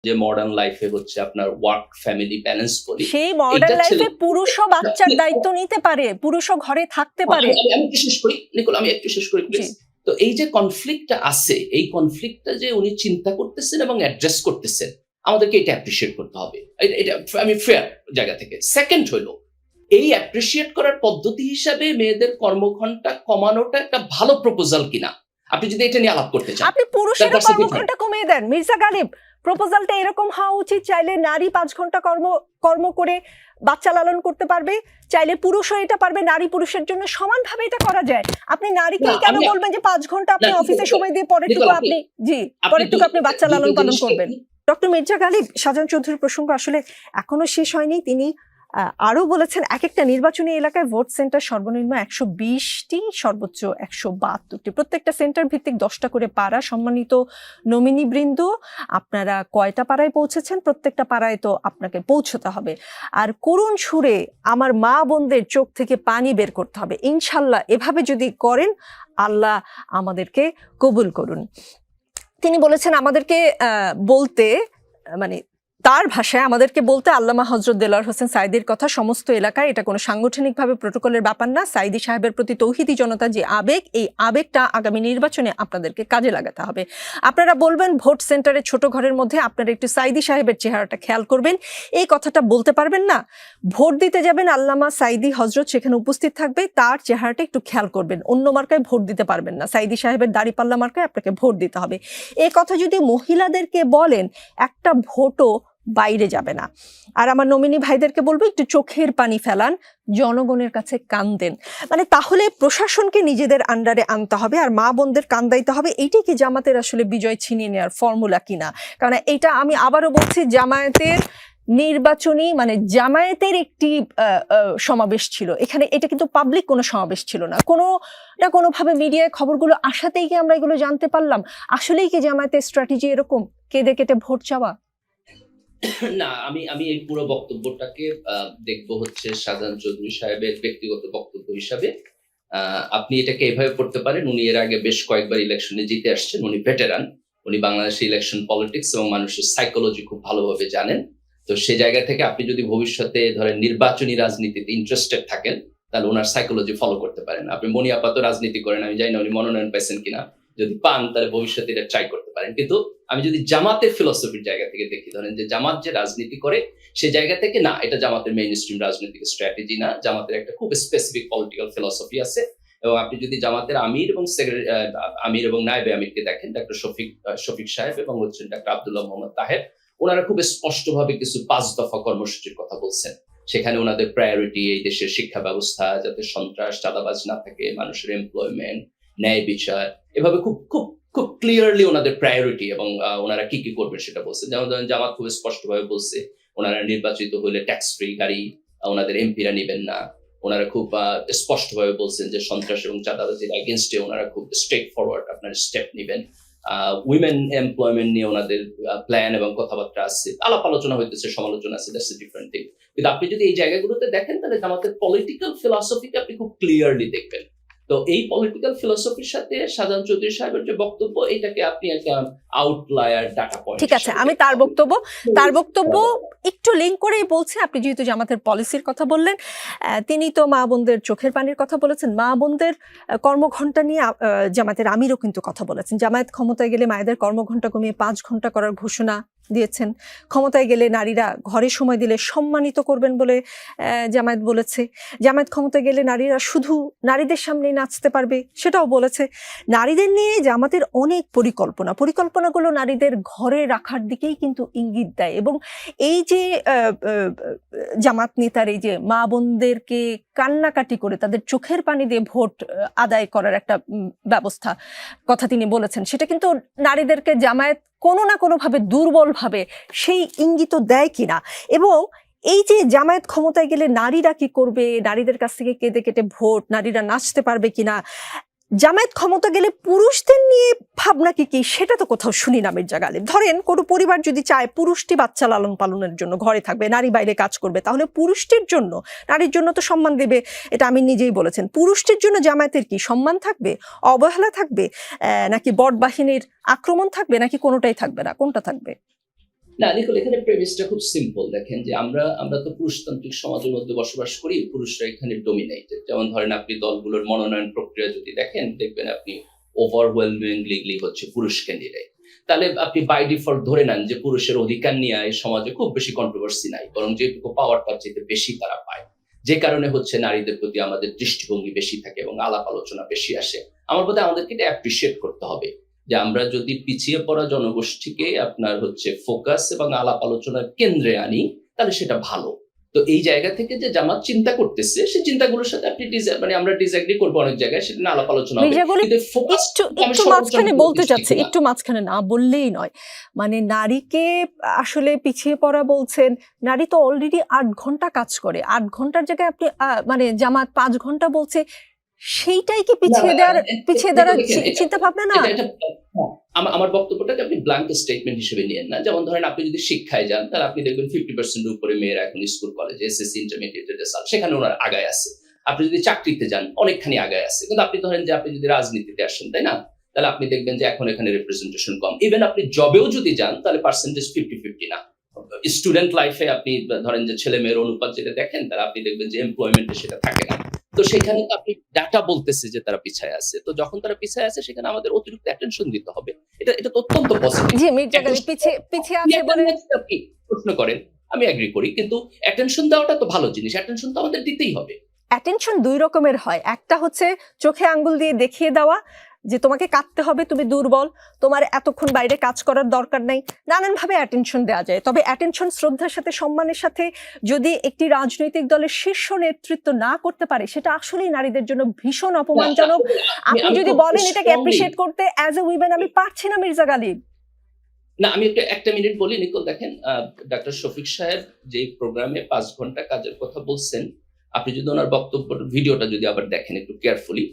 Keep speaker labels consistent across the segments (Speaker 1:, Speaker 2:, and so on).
Speaker 1: যে মডার্ন লাইফে হচ্ছে আপনার ওয়ার্ক ফ্যামিলি ব্যালেন্স বলি,
Speaker 2: সেই মডার্ন লাইফে পুরুষও বাচ্চার দায়িত্ব নিতে পারে, পুরুষও ঘরে থাকতে পারে।
Speaker 1: আমি একটু শেষ করি নিকোল, আমি একটু শেষ করি প্লিজ। তো এই যে কনফ্লিক্টটা আছে, এই কনফ্লিক্টটা যে উনি চিন্তা করতেছেন এবং অ্যাড্রেস করতেছেন, আমাদেরকে এটা অ্যাপ্রিশিয়েট করতে হবে। এটা আমি ফেয়ার জায়গা থেকে। সেকেন্ড হলো, এই অ্যাপ্রিশিয়েট করার পদ্ধতি হিসাবে মেয়েদের কর্মঘণ্টা কমানোটা একটা ভালো প্রপোজাল কিনা, আপনি যদি এটা নিয়ে আলাপ করতে চান।
Speaker 2: আপনি পুরুষেরও কর্মঘণ্টা কমিয়ে দেন মির্জা গালিব। প্রপোজালটা এরকম হওয়া উচিত, চাইলে নারী 5 ঘন্টা কর্ম করে বাচ্চা লালন করতে পারবে, চাইলে পুরুষও এটা পারবে, নারী পুরুষের জন্য সমানভাবে এটা করা যায়। আপনি নারীকেই কেন বলবেন যে 5 ঘন্টা আপনি অফিসে সময় দিয়ে পরেরটুকু আপনি বাচ্চা লালন পালন করবেন? ডক্টর মির্জা গালিব, শাহজাহান চৌধুরীর প্রসঙ্গ আসলে এখনো শেষ হয়নি। তিনি আরো বলেছেন এক একটা নির্বাচনী এলাকায় ভোট সেন্টার সর্বনিম্ন 120টি, সর্বোচ্চ 172টি, প্রত্যেকটা সেন্টার ভিত্তিক 10টা করে পাড়া। সম্মানিত নমিনি বৃন্দ, আপনারা কয়টা পাড়ায় পৌঁছেছেন? প্রত্যেকটা পাড়ায় তো আপনাকে পৌঁছতে হবে। আর করুণ সুরে আমার মা বোনদের চোখ থেকে পানি বের করতে হবে। ইনশাল্লাহ এভাবে যদি করেন, আল্লাহ আমাদেরকে কবুল করুন। তিনি বলেছেন আমাদেরকে বলতে, মানে তার ভাষায় আমাদেরকে বলতে, আল্লামা হযরত দেলোয়ার হোসেন সাঈদীর কথা, সমস্ত এলাকায় এটা কোনো সাংগঠনিকভাবে প্রোটোকলের ব্যাপার না। সাঈদী সাহেবের প্রতি তৌহিদি জনতা যে আবেগ, এই আবেগটা আগামী নির্বাচনে আপনাদেরকে কাজে লাগাতে হবে। আপনারা বলবেন ভোট সেন্টারে ছোট ঘরের মধ্যে আপনারা একটু সাঈদী সাহেবের চেহারাটা খেয়াল করবেন, এই কথাটা বলতে পারবেন না? ভোট দিতে যাবেন, আল্লামা সাঈদী হযরত সেখানে উপস্থিত থাকবে, তার চেহারাটা একটু খেয়াল করবেন। অন্য মার্কায় ভোট দিতে পারবেন না, সাঈদী সাহেবের দাড়িপাল্লা মার্কায় আপনাকে ভোট দিতে হবে। এই কথা যদি মহিলাদেরকে বলেন, একটা ভোটও বাইরে যাবে না। আর আমার নমিনি ভাইদেরকে বলবো একটু চোখের পানি ফেলান, জনগণের কাছে কান্দেন। মানে তাহলে প্রশাসনকে নিজেদের আন্ডারে আনতে হবে আর মা বোনদের কান্দাইতে হবে। এইটাই কি জামাতের আসলে বিজয় ছিনিয়ে নেওয়ার ফর্মুলা কিনা? কারণ এটা আমি আবারও বলছি, জামায়াতের নির্বাচনী মানে জামায়াতের একটি সমাবেশ ছিল এখানে, এটা কিন্তু পাবলিক কোনো সমাবেশ ছিল না। কোনোভাবে মিডিয়ায় খবরগুলো আসাতেই কি আমরা এগুলো জানতে পারলাম? আসলেই কি জামায়াতের স্ট্র্যাটেজি এরকম কেঁদে কেটে ভোট চাওয়া?
Speaker 1: না, আমি এই পুরো বক্তব্যটাকে দেখবো হচ্ছে শাহজাহান চৌধুরী সাহেবের ব্যক্তিগত বক্তব্য হিসাবে। আপনি এটাকে এভাবে পড়তে পারেন, উনি এর আগে বেশ কয়েকবার ইলেকশনে জিতে আসছেন, উনি ভেটেরান, উনি বাংলাদেশের ইলেকশন পলিটিক্স এবং মানুষের সাইকোলজি খুব ভালোভাবে জানেন। তো সেই জায়গা থেকে আপনি যদি ভবিষ্যতে ধরেন নির্বাচনী রাজনীতিতে ইন্টারেস্টেড থাকেন, তাহলে ওনার সাইকোলজি ফলো করতে পারেন। আপনি মনি আপাত রাজনীতি করেন, আমি জানি না উনি মনোনয়ন পাইছেন কিনা, যদি পান তাহলে ভবিষ্যতে এটা ট্রাই করতে পারেন। কিন্তু আমি যদি জামাতের ফিলসফির জায়গা থেকে দেখি, ধরেন যে জামাত যে রাজনীতি করে সে জায়গা থেকে, না, এটা জামাতের মেইন স্ট্রিম রাজনৈতিক স্ট্র্যাটেজি না। জামাতের একটা খুব স্পেসিফিক পলিটিক্যাল ফিলসফি আছে। এবং আপনি যদি জামাতের আমির এবং নায়েবে আমিরকে দেখেন, ডক্টর শফিক সাহেব এবং হচ্ছেন ডক্টর আব্দুল্লাহ মোহাম্মদ তাহের, ওনারা খুব স্পষ্টভাবে কিছু 5 দফা কর্মসূচির কথা বলছেন। সেখানে ওনাদের প্রায়োরিটি এই দেশের শিক্ষা ব্যবস্থা, যাতে সন্ত্রাস চাঁদাবাজ না থাকে, মানুষের এমপ্লয়মেন্ট, ন্যায় বিচার, এভাবে খুব খুব খুব ক্লিয়ারলি ওনাদের প্রায়োরিটি এবং ওনারা কি কি করবেন সেটা বলছে। যেমন ধরেন জামাত খুব স্পষ্টভাবে বলছে ওনারা নির্বাচিত হলে ট্যাক্স ফ্রি গাড়ি ওনাদের এমপিরা নেবেন না। ওনারা খুব স্পষ্টভাবে বলছেন যে সন্ত্রাস এবং চাঁদাবাজির এগেইনস্টে ওনারা খুব স্ট্রেট ফরওয়ার্ড আপনার স্টেপ নেবেন। উইমেন এমপ্লয়মেন্ট নিয়ে ওনাদের প্ল্যান এবং কথাবার্তা আছে, আলাপ আলোচনা হইতেছে, সমালোচনা আছে, দ্যাটস এ ডিফারেন্ট থিং। কিন্তু আপনি যদি এই জায়গাগুলোতে দেখেন, তাহলে আমাদের পলিটিক্যাল ফিলসফিকে আপনি খুব ক্লিয়ারলি দেখবেন। তো এই পলিটিক্যাল ফিলসফির সাথে শাহজাহান চৌধুরী সাহেবের যে বক্তব্য, এটাকে আপনি একটা আউটলায়ার ডাটা পয়েন্ট।
Speaker 2: ঠিক আছে, আমি তার বক্তব্য একটু লিঙ্ক করেই বলছি। আপনি যেহেতু জামাতের পলিসির কথা বললেন, তিনি তো মা বোনদের চোখের পানির কথা বলেছেন। মা বোনদের কর্মঘণ্টা নিয়ে জামাতের আমিরও কিন্তু কথা বলেছেন। জামায়াত ক্ষমতায় গেলে মায়েদের কর্মঘণ্টা কমিয়ে 5 ঘন্টা করার ঘোষণা দিয়েছেন। ক্ষমতায় গেলে নারীরা ঘরে সময় দিলে সম্মানিত করবেন বলে জামায়াত বলেছে। জামায়াত ক্ষমতায় গেলে নারীরা শুধু নারীদের সামনেই নাচতে পারবে, সেটাও বলেছে। নারীদের নিয়ে জামাতের অনেক পরিকল্পনাগুলো নারীদের ঘরে রাখার দিকেই কিন্তু ইঙ্গিত দেয়। এবং এই যে জামাত নেতার এই যে মা বোনদেরকে কান্নাকাটি করে তাদের চোখের পানি দিয়ে ভোট আদায় করার একটা ব্যবস্থা কথা তিনি বলেছেন, সেটা কিন্তু নারীদেরকে জামায়াত কোনো না কোনোভাবে দুর্বলভাবে সেই ইঙ্গিত দেয় কিনা। এবং এই যে জামায়াত ক্ষমতায় গেলে নারীরা কি করবে, নারীদের কাছ থেকে কেঁদে কেটে ভোট, নারীরা নাচতে পারবে কিনা, জামায়াত ক্ষমতা গেলে পুরুষদের নিয়ে ভাবনা কি সেটা তো কোথাও শুনি না মির্জা গালিব। ধরেন কোনো পরিবার যদি চায় পুরুষটি বাচ্চা লালন পালনের জন্য ঘরে থাকবে, নারী বাইরে কাজ করবে, তাহলে পুরুষটির জন্য, নারীর জন্য তো সম্মান দেবে, এটা আমি নিজেই বলেছেন। পুরুষটির জন্য জামায়াতের কি সম্মান থাকবে, অবহেলা থাকবে, নাকি বট বাহিনীর আক্রমণ থাকবে, নাকি কোনোটাই থাকবে না? কোনটা থাকবে?
Speaker 1: না নিকোল, এখানে প্রেমিসটা খুব সিম্পল। দেখেন যে আমরা তো পুরুষতান্ত্রিক সমাজের মধ্যে বসবাস করি, পুরুষরা এখানে ডোমিনেটেড। যেমন ধরেন আপনি দলগুলোর মনোনয়ন প্রক্রিয়া যদি দেখেন, দেখবেন আপনি ওভারওয়েলমিংলি হচ্ছে পুরুষ ক্যান্ডিডেট। তাহলে আপনি বাই ডিফল্ট ধরে নেন যে পুরুষের অধিকার নিয়ে এই সমাজে খুব বেশি কন্ট্রোভার্সি নাই, বরং যেটুকু পাওয়ার তার চেয়ে বেশি তারা পায়। যে কারণে হচ্ছে নারীদের প্রতি আমাদের দৃষ্টিভঙ্গি বেশি থাকে এবং আলাপ আলোচনা বেশি আসে। আমার বোধহয় আমাদেরকে এটা অ্যাপ্রিসিয়েট করতে হবে যে আমরা যদি পিছিয়ে পড়া জনগোষ্ঠীকে আপনার হচ্ছে ফোকাস এবং আলাপ আলোচনার কেন্দ্রে আনি, তাহলে সেটা ভালো। তো এই জায়গা থেকে যে জামাত চিন্তা করতেছে, সেই চিন্তাগুলোর সাথে আপনি মানে আমরা ডিসএগ্রি করবো অনেক জায়গায়, সেটা না আলাপ আলোচনা হবে।
Speaker 2: একটু মাঝখানে বলতে চাচ্ছি, একটু মাঝখানে না বললেই নয়। মানে নারীকে আসলে পিছিয়ে পড়া বলছেন, নারী তো অলরেডি 8 ঘন্টা কাজ করে, 8 ঘন্টার জায়গায় আপনি মানে জামাত 5 ঘন্টা বলছে, সেইটাই কি পিছিয়ে দেওয়ার চিন্তা ভাবনা না?
Speaker 1: আমার বক্তব্যটাকে আপনি ব্ল্যাঙ্ক স্টেটমেন্ট হিসেবে নিয়েন না। যেমন ধরেন আপনি যদি শিক্ষায় যান, তাহলে আপনি দেখবেন 50% উপরে মেয়েরা এখন স্কুল কলেজে এসএসসি ইন্টারমিডিয়েট রেজাল্ট, সেখানে ওনার আগায় আছে। আপনি যদি চাকরিতে যান, অনেকখানি আগায় আছে। কিন্তু আপনি ধরেন যে আপনি যদি রাজনীতিতে আসেন, তাই না, তাহলে আপনি দেখবেন যে এখন এখানে রিপ্রেজেন্টেশন কম। ইভেন আপনি জবেও যদি যান, তাহলে পার্সেন্টেজ 50-50 না। স্টুডেন্ট লাইফে আপনি ধরেন যে ছেলে মেয়ের অনুপাত যেটা দেখেন, তাহলে আপনি দেখবেন যে এমপ্লয়মেন্টে সেটা থাকে না। তো সেখানে তো আপনি ডাটা বলতেছে যে তারা পিছায় আছে। তো যখন তারা পিছায় আছে, সেখানে আমাদের অতিরিক্ত অ্যাটেনশন দিতে হবে। এটা তো অত্যন্ত পজিটিভ।
Speaker 2: জি, মির্জা গালিব পিছিয়ে আছে বলে
Speaker 1: আপনি প্রশ্ন করেন, আমি এগ্রি করি, কিন্তু অ্যাটেনশন দেওয়াটা তো ভালো জিনিস, অ্যাটেনশন তো আমাদের দিতেই হবে।
Speaker 2: অ্যাটেনশন 2 রকমের হয়। একটা হচ্ছে চোখে আঙ্গুল দিয়ে দেখিয়ে দেওয়া যে তোমাকে কাটতে হবে, তুমি দুর্বল, তোমার এতক্ষণ বাইরে কাজ করার দরকার নাই, নানানভাবে অ্যাটেনশন দেওয়া যায়। তবে অ্যাটেনশন শ্রদ্ধার সাথে, সম্মানের সাথে যদি একটি রাজনৈতিক দলের শীর্ষ নেতৃত্ব না করতে পারে, সেটা আসলেই নারীদের জন্য ভীষণ অপমানজনক। আপনি যদি বলেন এটাকে অ্যাপ্রিশিয়েট করতে অ্যাজ এ উইমেন, আমি পারছি না মির্জা গালিব।
Speaker 1: না, আমি একটা মিনিট বলি নিকোল। দেখেন, ডক্টর শফিক সাহেব যে প্রোগ্রামে 5 ঘন্টা কাজের কথা বলছেন, আপনি যদি ওনার বক্তব্য ভিডিওটা যদি আবার দেখেন একটু কেয়ারফুলি,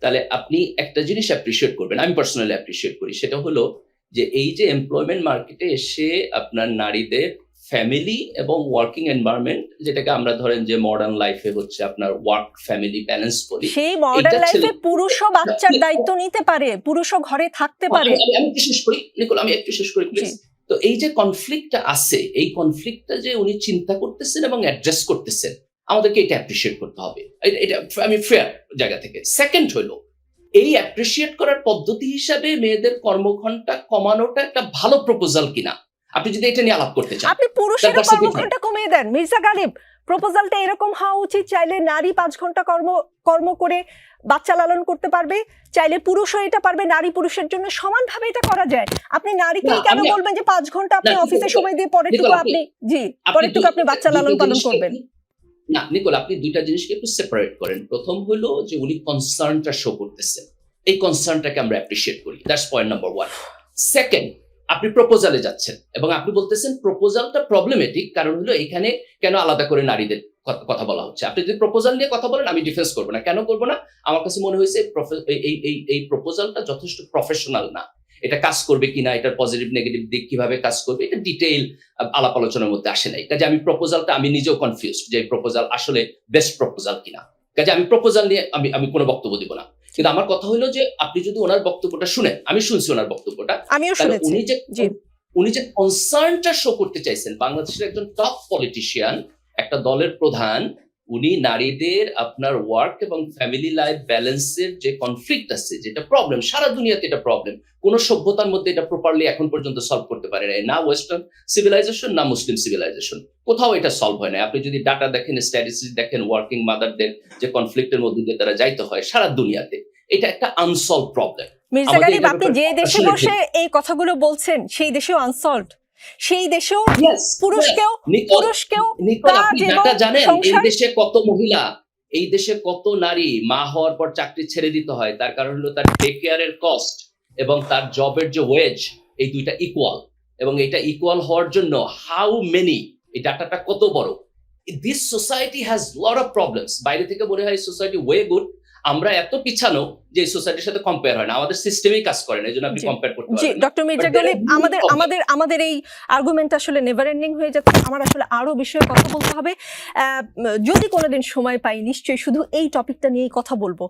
Speaker 1: তাহলে আপনি একটা জিনিস অ্যাপ্রিশিয়েট করবেন, আমি পার্সোনালি অ্যাপ্রিশিয়েট করি। সেটা হলো যে এই যে এমপ্লয়মেন্ট মার্কেটে এসে আপনার নারীদের ফ্যামিলি এবং ওয়ার্কিং এনভায়রনমেন্ট, যেটাকে আমরা ধরেন যে মডার্ন লাইফে হচ্ছে আপনার ওয়ার্ক ফ্যামিলি ব্যালেন্স বলি,
Speaker 2: সেই মডার্ন লাইফে পুরুষও বাচ্চার দায়িত্ব নিতে পারে, পুরুষও ঘরে থাকতে পারে।
Speaker 1: আমি একটু শেষ করি নিকোল, আমি একটু শেষ করি প্লিজ। তো এই যে কনফ্লিক্টটা আছে, এই কনফ্লিক্টটা যে উনি চিন্তা করতেছেন এবং অ্যাড্রেস করতেছেন, আমাদেরকে এটা অ্যাপ্রিশিয়েট করতে হবে। এটা আমি ফেয়ার জায়গা থেকে। সেকেন্ড হলো, এই অ্যাপ্রিশিয়েট করার পদ্ধতি হিসাবে মেয়েদের কর্মঘণ্টা কমানোটা একটা ভালো প্রপোজাল কিনা, আপনি যদি এটা নিয়ে আলাপ করতে চান,
Speaker 2: আপনি পুরুষের কর্মঘণ্টা কমিয়ে দেন মির্জা গালিব। প্রপোজালটা এরকম হওয়া উচিত, চাইলে নারী 5 ঘন্টা কর্ম করে বাচ্চা লালন করতে পারবে, চাইলে পুরুষও এটা পারবে, নারী পুরুষের জন্য সমানভাবে এটা করা যায়। আপনি নারীকে কেন বলবেন যে 5 ঘন্টা আপনি অফিসে সময় দিয়ে পরেরটুকু আপনি বাচ্চা লালন পালন করবেন?
Speaker 1: না নিকোল, আপনি দুইটা জিনিসকে একটু সেপারেট করেন। প্রথম হলো যে উনি কনসার্নটা শো করতেছেন, এই কনসার্নটাকে আমরা অ্যাপ্রিশিয়েট করি, দ্যাটস পয়েন্ট নাম্বার 1। সেকেন্ড, আপনি প্রপোজালে যাচ্ছেন এবং আপনি বলতেছেন প্রপোজালটা প্রবলেমেটিক, কারণ হলো এখানে কেন আলাদা করে নারীদের কথা বলা হচ্ছে। আপনি যদি প্রপোজাল নিয়ে কথা বলেন, আমি ডিফেন্স করবো না। কেন করবো না? আমার কাছে মনে হয়েছে এই প্রপোজালটা যথেষ্ট প্রফেশনাল না। এটা কাজ করবে কিনা, এটার পজিটিভ নেগেটিভ দিক কিভাবে কাজ করবে, এটা ডিটেইল আলাপ আলোচনার মধ্যে আসে নাই। কাজে আমি প্রপোজালটা, আমি নিজেও কনফিউজড যে প্রপোজাল আসলে বেস্ট প্রপোজাল কিনা। কাজে আমি প্রপোজাল নিয়ে আমি কোনো বক্তব্য দিব না। কিন্তু আমার কথা হলো যে আপনি যদি ওনার বক্তব্যটা শুনেন, আমি শুনছি ওনার বক্তব্যটা, উনি যে কনসার্নটা শো করতে চাইছেন, বাংলাদেশের একজন টপ পলিটিশিয়ান, একটা দলের প্রধান, উনি নারীদের আপনার ওয়ার্ক এবং ফ্যামিলি লাইফ ব্যালেন্সের যে কনফ্লিক্ট আছে, যেটা প্রবলেম, সারা দুনিয়াতে এটা প্রবলেম, কোন সভ্যতার মধ্যে এটা প্রপারলি এখন পর্যন্ত সলভ করতে পারে নাই, না ওয়েস্টার্ন সিভিলাইজেশন না মুসলিম সিভিলাইজেশন, কোথাও এটা সলভ হয় না। আপনি যদি ডাটা দেখেন, স্ট্যাটিস্টিক্স দেখেন, ওয়ার্কিং মাদারদের যে কনফ্লিক্টের মধ্যে দিয়ে তারা যাইতে হয় সারা দুনিয়াতে, এটা একটা আনসলভ প্রবলেম।
Speaker 2: মির্জা গালিব, আপনি যে দেশে বসে এই কথাগুলো বলছেন, সেই দেশেও আনসলভড, সেই দেশেও পুরুষকেও
Speaker 1: জানেন এই দেশে কত মহিলা, এই দেশে কত নারী মা হওয়ার পর চাকরি ছেড়ে দিতে হয়, তার কারণ হলো তার টেক কেয়ারের কস্ট এবং তার জবের যে ওয়েজ, এই দুইটা ইকুয়াল, এবং এটা ইকুয়াল হওয়ার জন্য হাউ মেনি, এই ডাটাটা কত বড়। This society has lot of problems. বাইরে থেকে মনে হয় সোসাইটি ওয়ে গুড, আমরা এত পিছানো যে সোসাইটির সাথে কম্পেয়ার হয় না, আমাদের সিস্টেমই কাজ করে না, এজন্য আপনি কম্পেয়ার করতে পারবেন না।
Speaker 2: ডক্টর মির্জা গালিব, আমাদের এই আর্গুমেন্ট আসলে নেভার এন্ডিং হয়ে যাচ্ছে। আমার আসলে আরো বিষয়ে কথা বলতে হবে, যদি কোনোদিন সময় পাই নিশ্চয়ই শুধু এই টপিকটা নিয়েই কথা বলবো।